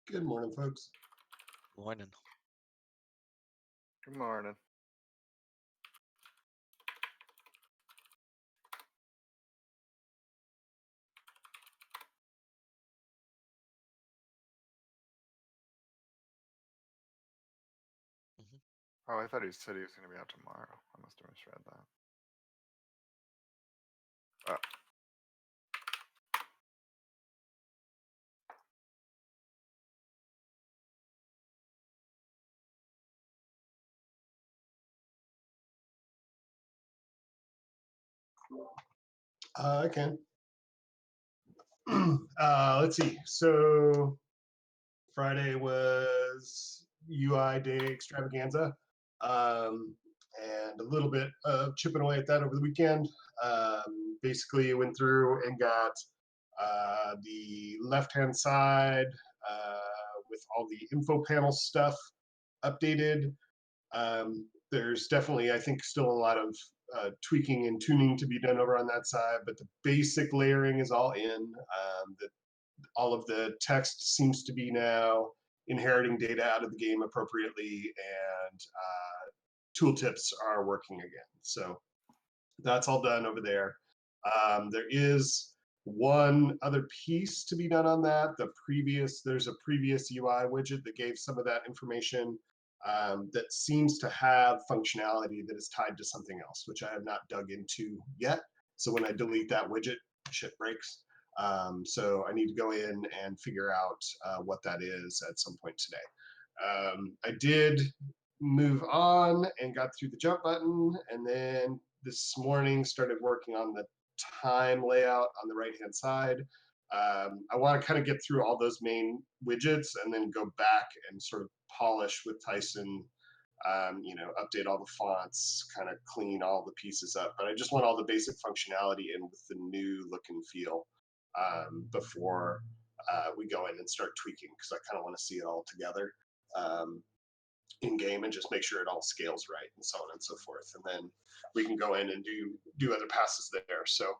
Good morning, folks. Morning. Good morning. Mhm. Oh, I thought he said he was going to be out tomorrow. I must have misread that. Oh, I can. Let's see. So Friday was UI Day Extravaganza, and a little bit of chipping away at that over the weekend. Basically, went through and got the left-hand side with all the info panel stuff updated. There's definitely, I think, still a lot of tweaking and tuning to be done over on that side, but the basic layering is all in. All of the text seems to be now inheriting data out of the game appropriately, and tooltips are working again. So that's all done over there. There is one other piece to be done on that. There's a previous UI widget that gave some of that information that seems to have functionality that is tied to something else, which I have not dug into yet. So when I delete that widget, shit breaks. So I need to go in and figure out what that is at some point today. I did move on and got through the jump button, and then this morning started working on the time layout on the right hand side. I want to kind of get through all those main widgets and then go back and sort of polish with Tyson, update all the fonts, kind of clean all the pieces up. But I just want all the basic functionality in with the new look and feel before we go in and start tweaking, because I kind of want to see it all together. Um, in game and just make sure it all scales right and so on and so forth. And then we can go in and do other passes there. So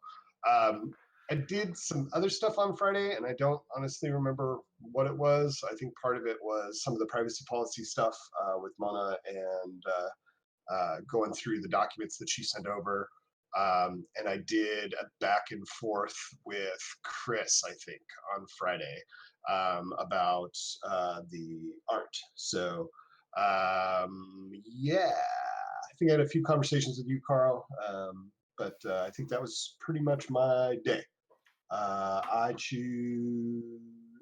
I did some other stuff on Friday, and I don't honestly remember what it was. I think part of it was some of the privacy policy stuff with Mona and going through the documents that she sent over. And I did a back and forth with Chris, I think, on Friday about the art. So yeah, I think I had a few conversations with you, Carl, but I think that was pretty much my day. I choose.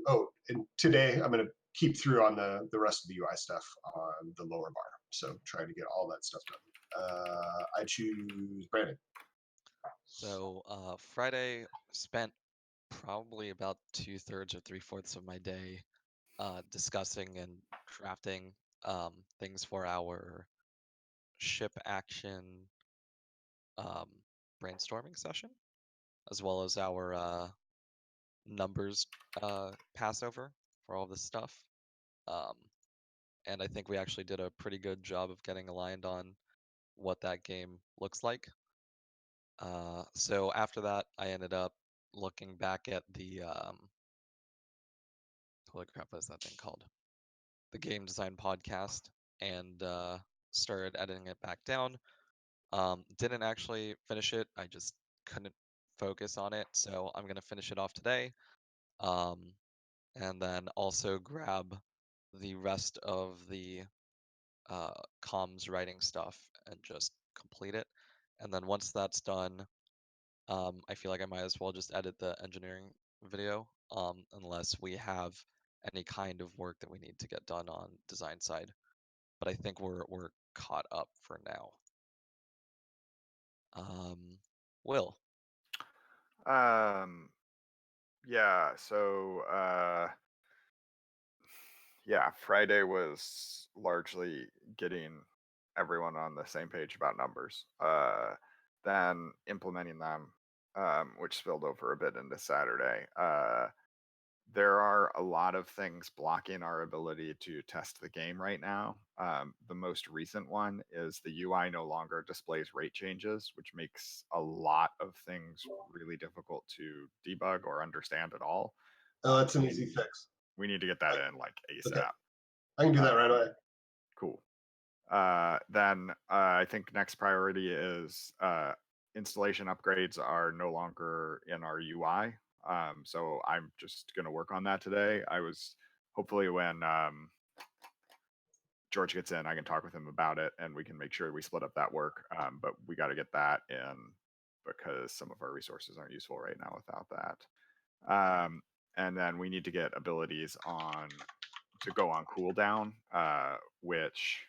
Oh, and today I'm going to keep through on the rest of the UI stuff on the lower bar. So try to get all that stuff done. I choose Brandon. So Friday spent probably about 2/3 or 3/4 of my day discussing and drafting things for our ship action um, brainstorming session, as well as our numbers passover for all this stuff. Um, and I think we actually did a pretty good job of getting aligned on what that game looks like. So after that, I ended up looking back at the holy crap, what is that thing called? The game design podcast, and started editing it back down. Didn't actually finish it. I just couldn't focus on it, so I'm gonna finish it off today. Um, and then also grab the rest of the comms writing stuff and just complete it. And then once that's done, I feel like I might as well just edit the engineering video, unless we have any kind of work that we need to get done on design side. But I think we're caught up for now. Will. yeah. So, yeah, Friday was largely getting everyone on the same page about numbers. Then implementing them, which spilled over a bit into Saturday. There are a lot of things blocking our ability to test the game right now. The most recent one is the UI no longer displays rate changes, which makes a lot of things really difficult to debug or understand at all. Oh, that's an easy fix. we need to get that in like ASAP. Okay. I can do that right away. Cool. Then I think next priority is installation upgrades are no longer in our UI. So I'm just going to work on that today. I was hopefully when George gets in, I can talk with him about it and we can make sure we split up that work. But we got to get that in because some of our resources aren't useful right now without that. And then we need to get abilities on to go on cooldown, which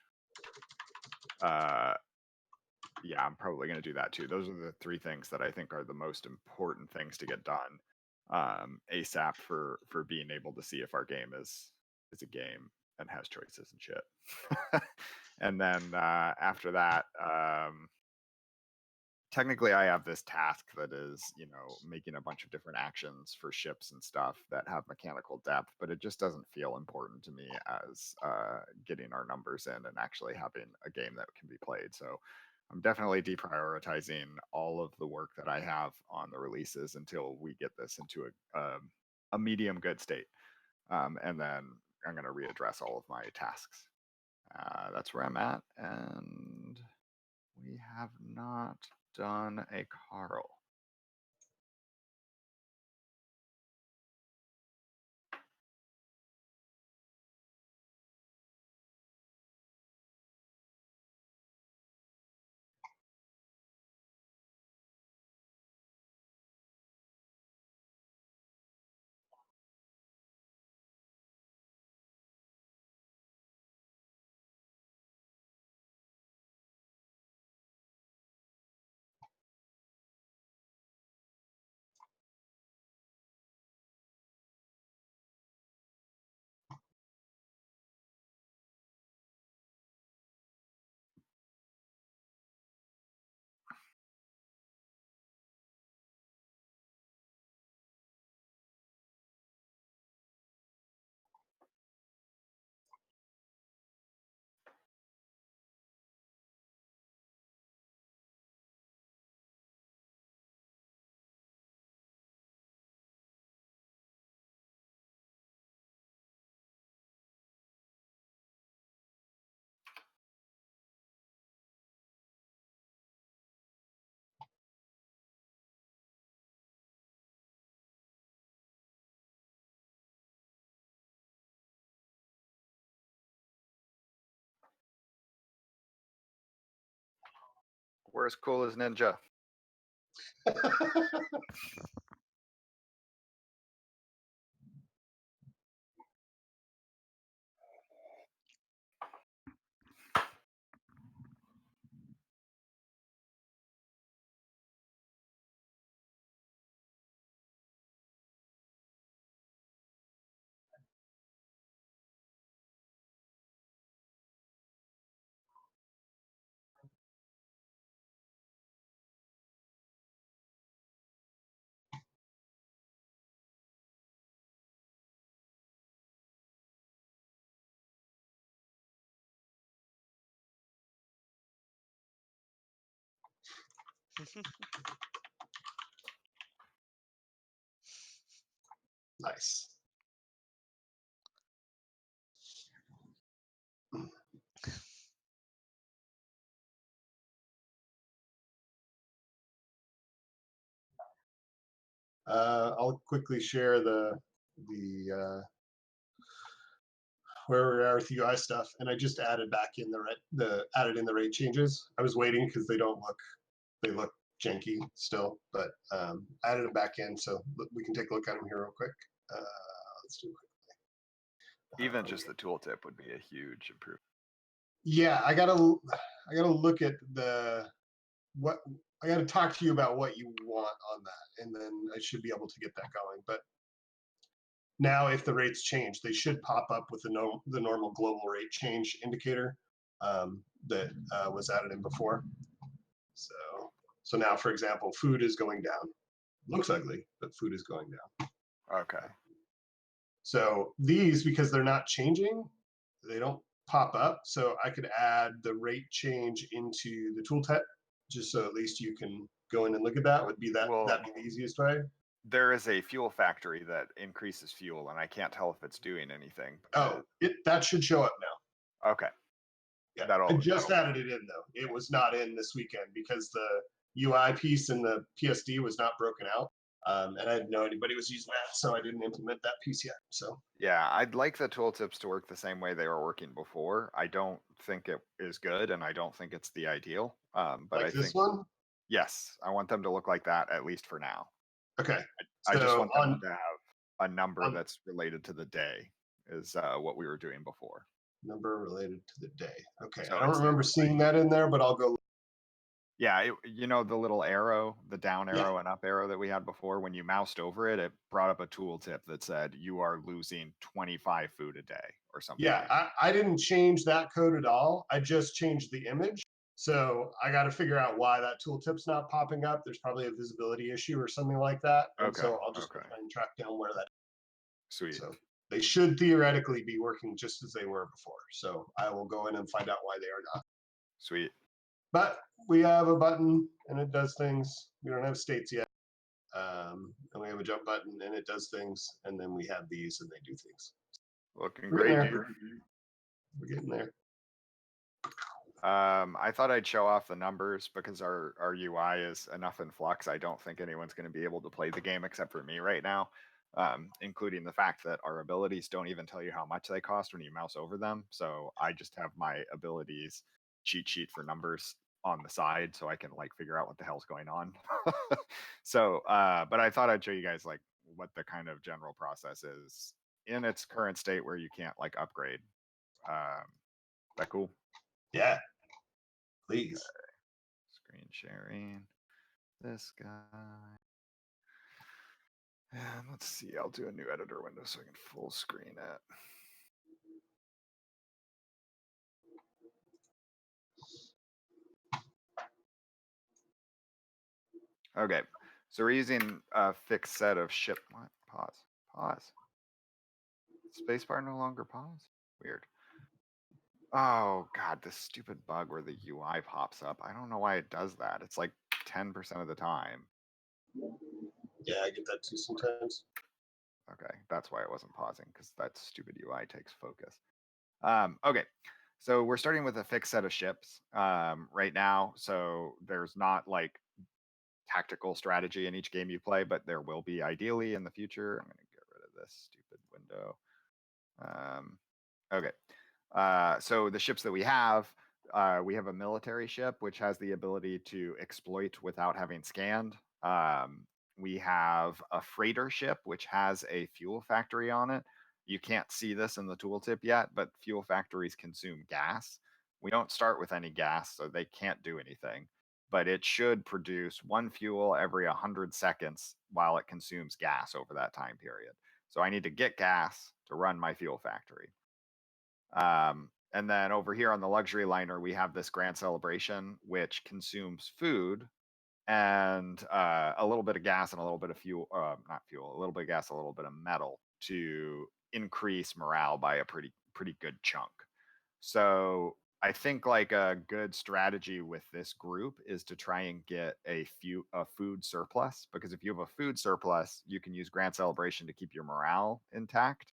yeah, I'm probably going to do that too. Those are the 3 things that I think are the most important things to get done ASAP for being able to see if our game is a game and has choices and shit. And then after that, technically I have this task that is, making a bunch of different actions for ships and stuff that have mechanical depth, but it just doesn't feel important to me as getting our numbers in and actually having a game that can be played. So I'm definitely deprioritizing all of the work that I have on the releases until we get this into a medium good state. And then I'm going to readdress all of my tasks. That's where I'm at. And we have not done a Carl. We're as cool as Ninja. Nice. I'll quickly share the where we are with UI stuff, and I just added back in added in the rate changes. I was waiting because they look janky still, but added them back in so we can take a look at them here real quick. Let's do it quickly. Even just the tooltip would be a huge improvement. Yeah, I gotta look at what I gotta talk to you about what you want on that, and then I should be able to get that going. But now, if the rates change, they should pop up with the normal global rate change indicator that was added in before. So now, for example, food is going down. Looks ugly, but food is going down. Okay. So these, because they're not changing, they don't pop up. So I could add the rate change into the tooltip, just so at least you can go in and look at that. That'd be the easiest way. There is a fuel factory that increases fuel, and I can't tell if it's doing anything. Oh, that should show up now. Okay. Yeah, That'll- I just that'll- added it in though. It was not in this weekend because the UI piece in the PSD was not broken out, and I didn't know anybody was using that, so I didn't implement that piece yet. So Yeah, I'd like the tooltips to work the same way they were working before. I don't think it is good, and I don't think it's the ideal. But like I this think one. yes, I want them to look like that at least for now. Okay. I just So want them to have a number on- that's related to the day, is what we were doing before. number related to the day. Okay. So I don't it's remember seeing that in there, but I'll go. Yeah, you know the little arrow, the down Yeah. arrow and up arrow that we had before? When you moused over it, it brought up a tooltip that said you are losing 25 food a day or something. Yeah, I didn't change that code at all. I just changed the image. So I got to figure out why that tooltip's not popping up. There's probably a visibility issue or something like that. And Okay, so I'll just okay. try and track down where that is. Sweet. So they should theoretically be working just as they were before. So I will go in and find out why they are not. Sweet. But we have a button and it does things. We don't have states yet. And we have a jump button and it does things. And then we have these and they do things. Looking We're great, getting dude. there. We're getting there. I thought I'd show off the numbers because our UI is enough in flux. I don't think anyone's going to be able to play the game except for me right now, including the fact that our abilities don't even tell you how much they cost when you mouse over them. So I just have my abilities cheat sheet for numbers on the side so I can like figure out what the hell's going on. So, but I thought I'd show you guys like what the kind of general process is in its current state where you can't like upgrade. That cool? Yeah. Please. Screen sharing. This guy. And let's see, I'll do a new editor window so I can full screen it. Okay, so we're using a fixed set of ship. What? Pause. Spacebar no longer pause? Weird. Oh god, this stupid bug where the UI pops up. I don't know why it does that. It's like 10% of the time. Yeah, I get that too sometimes. Okay, that's why it wasn't pausing, because that stupid UI takes focus. Okay, so we're starting with a fixed set of ships right now. So there's not like tactical strategy in each game you play, but there will be ideally in the future. I'm going to get rid of this stupid window. Okay, so the ships that we have a military ship, which has the ability to exploit without having scanned. We have a freighter ship, which has a fuel factory on it. You can't see this in the tooltip yet, but fuel factories consume gas. We don't start with any gas, so they can't do anything. But it should produce one fuel every 100 seconds while it consumes gas over that time period. So I need to get gas to run my fuel factory. And then over here on the luxury liner, we have this Grand Celebration, which consumes food and a little bit of gas and a little bit of fuel, not fuel, a little bit of gas, a little bit of metal to increase morale by a pretty good chunk. So I think like a good strategy with this group is to try and get a food surplus, because if you have a food surplus, you can use Grand Celebration to keep your morale intact.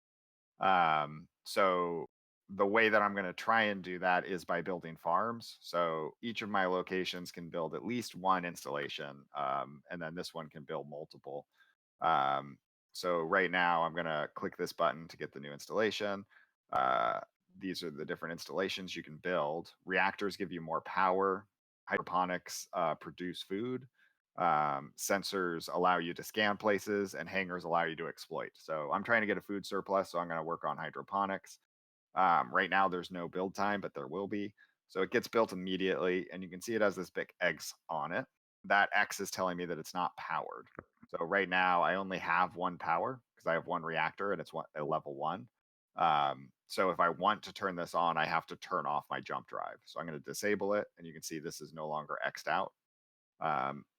So the way that I'm going to try and do that is by building farms. So each of my locations can build at least one installation, and then this one can build multiple. So right now I'm going to click this button to get the new installation. These are the different installations you can build. Reactors give you more power. Hydroponics produce food. Sensors allow you to scan places, and hangars allow you to exploit. So I'm trying to get a food surplus, so I'm going to work on hydroponics. Right now there's no build time, but there will be. So it gets built immediately, and you can see it has this big X on it. That X is telling me that it's not powered. So right now I only have one power because I have one reactor and it's a level 1. So if I want to turn this on, I have to turn off my jump drive. So I'm going to disable it, and you can see this is no longer X'd out.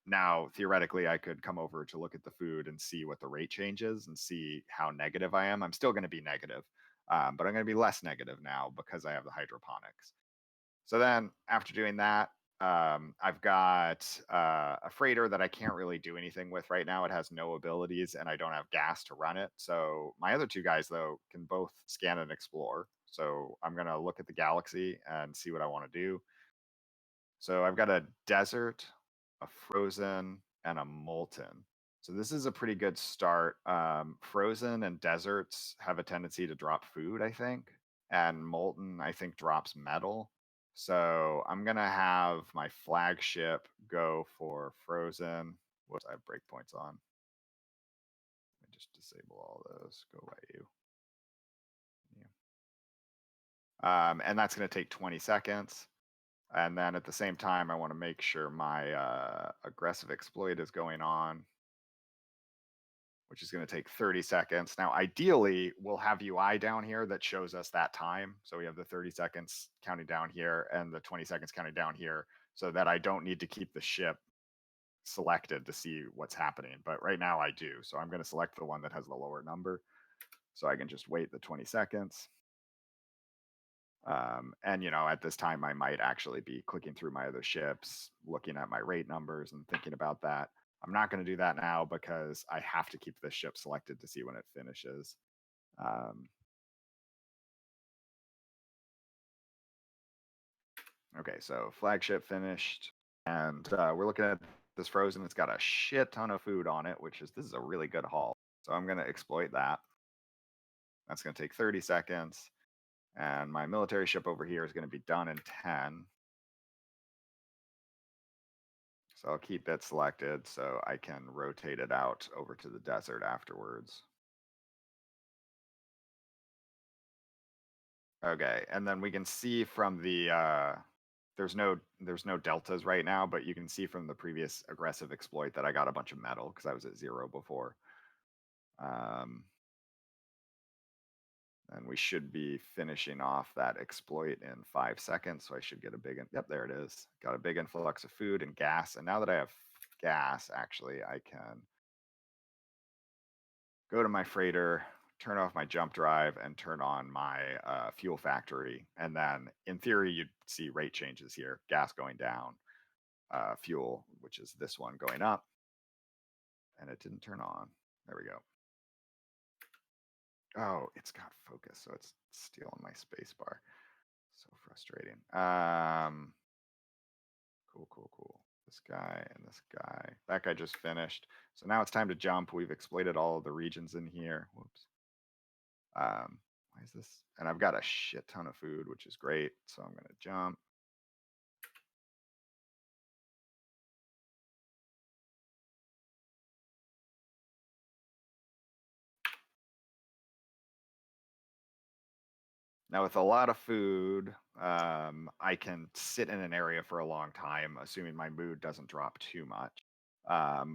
Now, theoretically, I could come over to look at the food and see what the rate changes and see how negative I am. I'm still going to be negative, but I'm going to be less negative now because I have the hydroponics. So then after doing that, I've got a freighter that I can't really do anything with right now. It has no abilities, and I don't have gas to run it. So my other two guys, though, can both scan and explore. So I'm gonna look at the galaxy and see what I want to do. So I've got a desert, a frozen, and a molten. So this is a pretty good start. Frozen and deserts have a tendency to drop food, I think, and molten, I think, drops metal. So I'm gonna have my flagship go for frozen. What I have breakpoints on? Let me just disable all those. Go away, you. And that's gonna take 20 seconds. And then at the same time, I want to make sure my aggressive exploit is going on, which is going to take 30 seconds. Now, ideally, we'll have UI down here that shows us that time. So we have the 30 seconds counting down here and the 20 seconds counting down here, so that I don't need to keep the ship selected to see what's happening. But right now I do. So I'm going to select the one that has the lower number, so I can just wait the 20 seconds. And at this time, I might actually be clicking through my other ships, looking at my rate numbers and thinking about that. I'm not going to do that now because I have to keep this ship selected to see when it finishes. Okay, so flagship finished, and we're looking at this frozen. It's got a shit ton of food on it, this is a really good haul. So I'm going to exploit that. That's going to take 30 seconds. And my military ship over here is going to be done in 10. So I'll keep it selected so I can rotate it out over to the desert afterwards. Okay, and then we can see from the there's no deltas right now, but you can see from the previous aggressive exploit that I got a bunch of metal because I was at 0 before. And we should be finishing off that exploit in 5 seconds. So I should get a big, yep, there it is. Got a big influx of food and gas. And now that I have gas, actually, I can go to my freighter, turn off my jump drive, and turn on my fuel factory. And then in theory, you'd see rate changes here, gas going down, fuel, which is this one, going up. And it didn't turn on. There we go. Oh, it's got focus, so it's stealing my space bar. So frustrating. Cool. This guy and this guy. That guy just finished. So now it's time to jump. We've exploited all of the regions in here. Whoops. Why is this? And I've got a shit ton of food, which is great. So I'm going to jump. Now, with a lot of food, I can sit in an area for a long time, assuming my mood doesn't drop too much,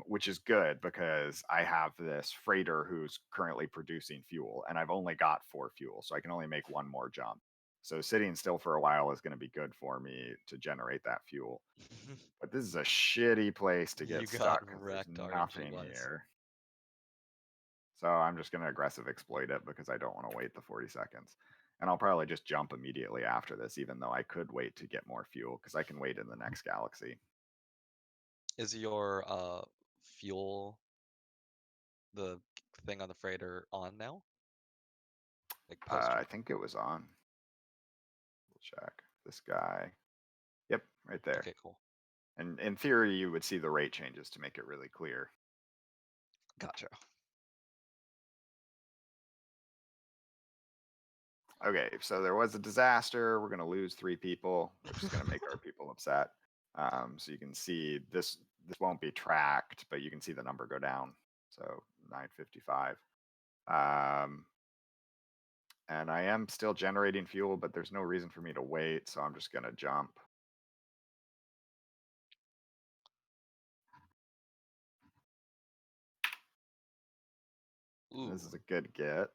which is good because I have this freighter who's currently producing fuel, and I've only got 4 fuel, so I can only make 1 more jump. So sitting still for a while is going to be good for me to generate that fuel. But this is a shitty place to get stuck because there's nothing here. So I'm just going to aggressive exploit it because I don't want to wait the 40 seconds. And I'll probably just jump immediately after this, even though I could wait to get more fuel because I can wait in the next galaxy. Is your fuel, the thing on the freighter, on now? Like I think it was on. We'll check. This guy. Yep, right there. Okay, cool. And in theory, you would see the rate changes to make it really clear. Gotcha. Okay, so there was a disaster. We're going to lose 3 people, which is going to make our people upset. So you can see this won't be tracked, but you can see the number go down. So 955. And I am still generating fuel, but there's no reason for me to wait, so I'm just going to jump. Ooh. This is a good get.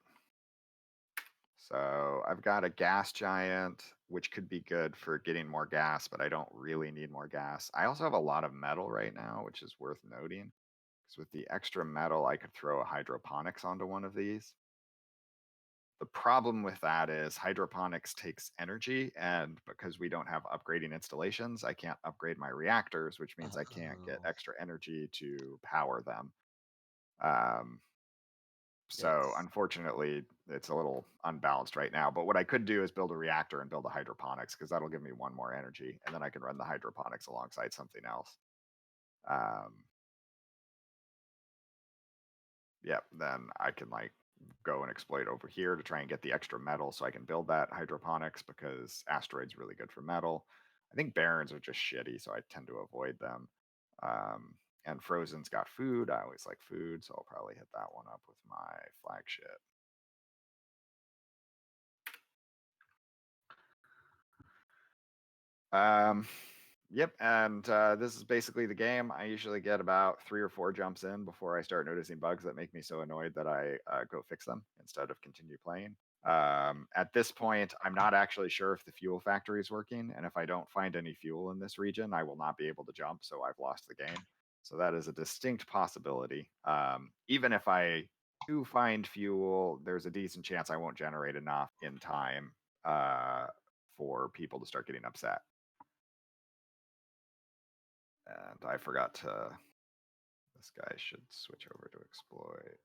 So I've got a gas giant, which could be good for getting more gas, but I don't really need more gas. I also have a lot of metal right now, which is worth noting. Because with the extra metal, I could throw a hydroponics onto one of these. The problem with that is hydroponics takes energy, and because we don't have upgrading installations, I can't upgrade my reactors, which means I can't get Oh, extra energy to power them. Um, so yikes. unfortunately, it's a little unbalanced right now. But what I could do is build a reactor and build a hydroponics, because that'll give me one more energy, and then I can run the hydroponics alongside something else. Yep, then I can like go and exploit over here to try and get the extra metal so I can build that hydroponics, because asteroid's really good for metal. I think barrens are just shitty, so I tend to avoid them. And Frozen's got food. I always like food, so I'll probably hit that one up with my flagship. Yep, and this is basically the game. I usually get about 3 or 4 jumps in before I start noticing bugs that make me so annoyed that I go fix them instead of continue playing. At this point, I'm not actually sure if the fuel factory is working, and if I don't find any fuel in this region, I will not be able to jump, so I've lost the game. So that is a distinct possibility. Even if I do find fuel, there's a decent chance I won't generate enough in time for people to start getting upset. And I forgot to, this guy should switch over to exploit.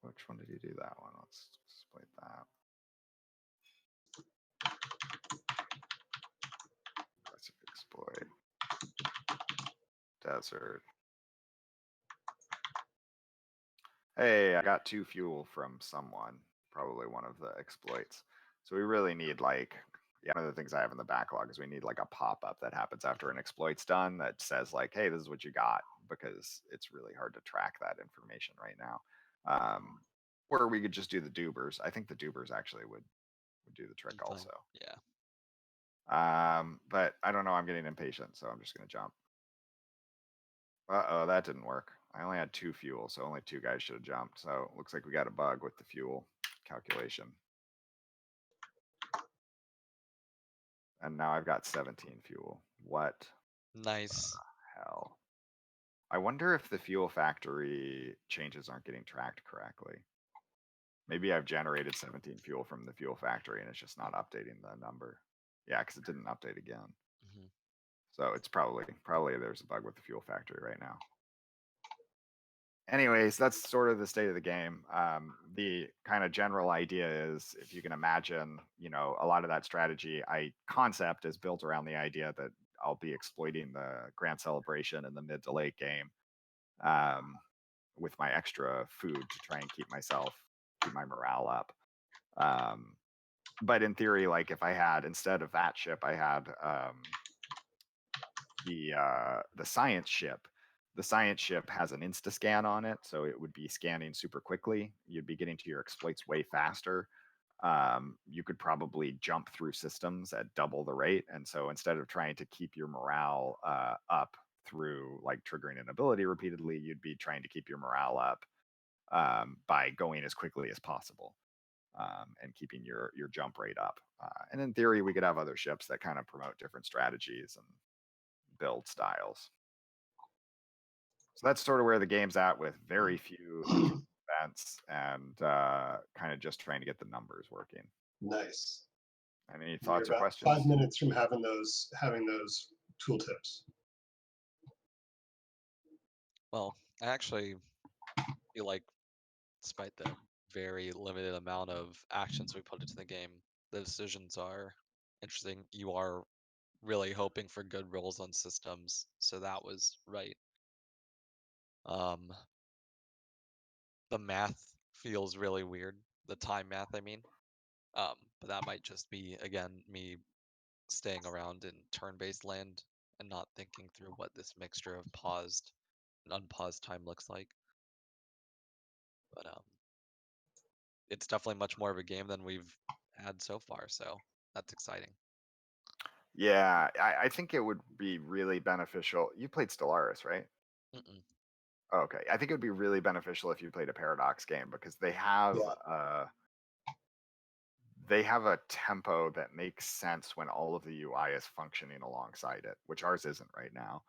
Which one did he do that one? Let's exploit that. Aggressive exploit. Desert. Hey, I got 2 fuel from someone, probably one of the exploits. So we really need like, yeah, one of the things I have in the backlog is we need like a pop-up that happens after an exploit's done that says like, hey, this is what you got, because it's really hard to track that information right now. Or we could just do the dubers. I think the dubers actually would do the trick also. Yeah. But I don't know. I'm getting impatient, so I'm just going to jump. Uh-oh, that didn't work. I only had 2 fuel, so only 2 guys should have jumped. So it looks like we got a bug with the fuel calculation. And now I've got 17 fuel. What Nice. hell? I wonder if the fuel factory changes aren't getting tracked correctly. Maybe I've generated 17 fuel from the fuel factory and it's just not updating the number. Yeah, because it didn't update again. Mhm. So it's probably there's a bug with the fuel factory right now. Anyways, that's sort of the state of the game. The kind of general idea is, if you can imagine, a lot of that strategy concept is built around the idea that I'll be exploiting the grand celebration in the mid to late game with my extra food to try and keep my morale up. But in theory, like if I had, instead of that ship, I had the science ship. The science ship has an insta scan on it, so it would be scanning super quickly. You'd be getting to your exploits way faster. You could probably jump through systems at double the rate, and so instead of trying to keep your morale up through like triggering an ability repeatedly, you'd be trying to keep your morale up by going as quickly as possible and keeping your jump rate up. And in theory, we could have other ships that kind of promote different strategies and build styles. So that's sort of where the game's at, with very few events and kind of just trying to get the numbers working. Nice. Any You're thoughts or about questions? 5 minutes from having those tooltips. Well, I actually feel like, despite the very limited amount of actions we put into the game, the decisions are interesting. You are really hoping for good rolls on systems, so that was right. The math feels really weird. The time math, I mean. But that might just be, again, me staying around in turn-based land and not thinking through what this mixture of paused and unpaused time looks like. But it's definitely much more of a game than we've had so far, so that's exciting. Yeah, I think it would be really beneficial. You played Stellaris, right? Mm-mm. Okay, I think it would be really beneficial if you played a Paradox game, because they have a tempo that makes sense when all of the UI is functioning alongside it, which ours isn't right now.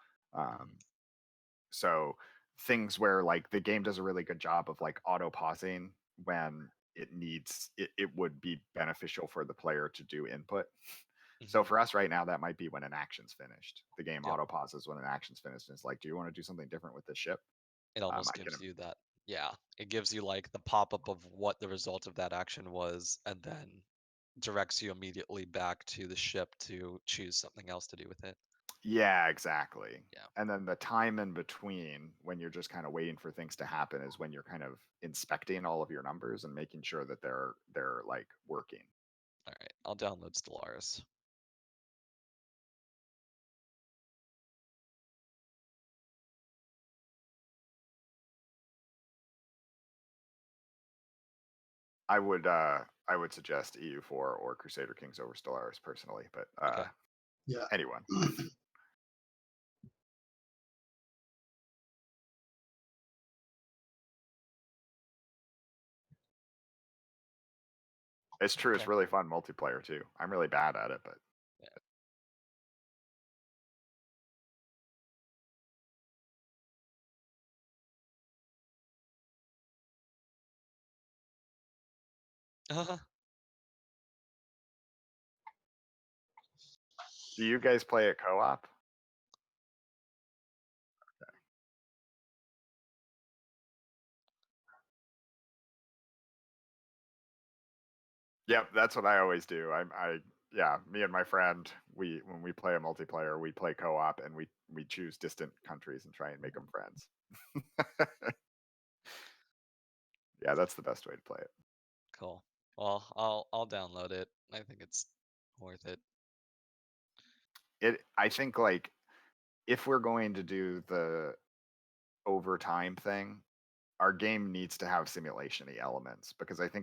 So things where like the game does a really good job of like auto pausing when it would be beneficial for the player to do input. So for us right now, that might be when an action's finished. The game Yep. auto pauses when an action's finished. And it's like, do you want to do something different with this ship? It almost gives you that. Yeah, it gives you like the pop-up of what the result of that action was, and then directs you immediately back to the ship to choose something else to do with it. Yeah, exactly. Yeah. And then the time in between when you're just kind of waiting for things to happen is when you're kind of inspecting all of your numbers and making sure that they're like working. All right, I'll download Stellaris. I would suggest EU4 or Crusader Kings over Stellaris personally, but Okay. Yeah. anyone. It's true. It's Okay. really fun multiplayer too. I'm really bad at it, but Uh-huh. do you guys play it co-op? Okay. Yep, that's what I always do. Yeah, me and my friend, when we play a multiplayer, we play co-op and we choose distant countries and try and make them friends. Yeah, that's the best way to play it. Cool. Well, I'll download it. I think it's worth it. I think like if we're going to do the overtime thing, our game needs to have simulation-y elements because I think